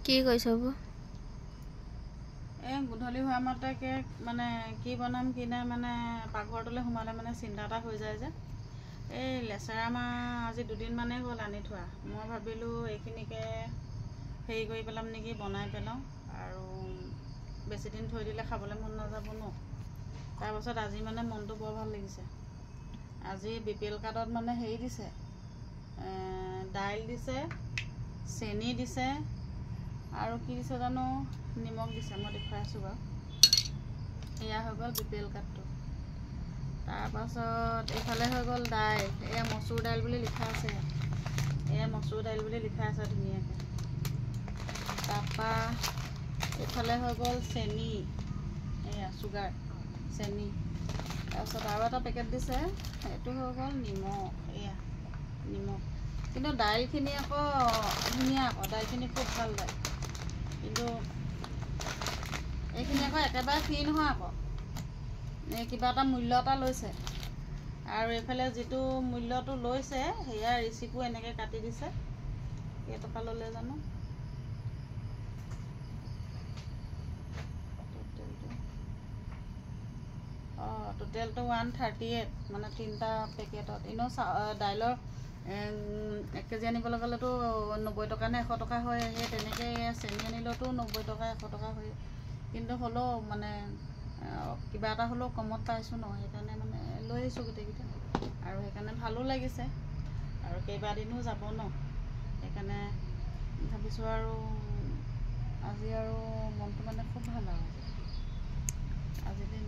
কি কৈছ বৌ? গধূলি হোৱা মাত্ৰকে কেক মানে কি বনাম কি নাই মানে পাকঘৰটোলৈ সোমালে মানে চিন্তা এটা হৈ যায় যে। এই লেচেৰা মাহ আজি দুদিনমানেই হ'ল আনি থোৱা। মই ভাবিলোঁ এইখিনিকে হেৰি কৰি পেলাম নেকি, বনাই পেলাওঁ আৰু বেছিদিন থৈ দিলে খাবলৈ মন নাযাব ন। তাৰপাছত আজি মানে মনটো বৰ ভাল লাগিছে। আজি BPL কাৰ্ডত মানে হেৰি দিছে, দাইল দিছে, চেনি দিছে আৰু কি দিছে জানো, নিমখ দিছে। মই দেখুৱাই আছোঁ বাৰু। এয়া হৈ গ'ল BPL কাৰ্ডটো। তাৰপাছত এইফালে হৈ গ'ল দাইল। এয়া মচুৰ দাইল বুলি লিখা আছে। এয়া মচুৰ দাইল বুলি লিখা আছে ধুনীয়াকৈ। তাৰপৰা এইফালে হৈ গ'ল চেনি, এয়া চুগাৰ চেনি। তাৰপিছত আৰু এটা পেকেট দিছে, এইটো হৈ গ'ল নিমখ। এয়া নিমখ। কিন্তু দাইলখিনি আকৌ ধুনীয়া, আকৌ দাইলখিনি খুব ভাল দাইল। কিন্তু এইখিনি আকৌ একেবাৰে ফ্ৰী নহয় আকৌ, এই কিবা এটা মূল্য এটা লৈছে। আৰু এইফালে যিটো মূল্যটো লৈছে সেয়া ৰিচিপো এনেকৈ কাটি দিছে। কেইটকা ল'লে জানো, টোটেলটো 138, মানে 3টা পেকেটত। এনেও দাইলৰ 1 কেজি আনিবলৈ গ'লেতো 90 টকা নে 100 টকা হয়। সেই তেনেকৈ চেনি আনিলেওতো 90 টকা 100 টকা হয়। কিন্তু হ'লেও মানে কিবা এটা হ'লেও কমত পাইছোঁ ন, সেইকাৰণে মানে লৈ আহিছোঁ গোটেইকেইটা। আৰু সেইকাৰণে ভালো লাগিছে আৰু কেইবাদিনো যাব ন, সেইকাৰণে ভাবিছোঁ আৰু আজি আৰু মনটো মানে খুব ভাল আৰু আজি দিন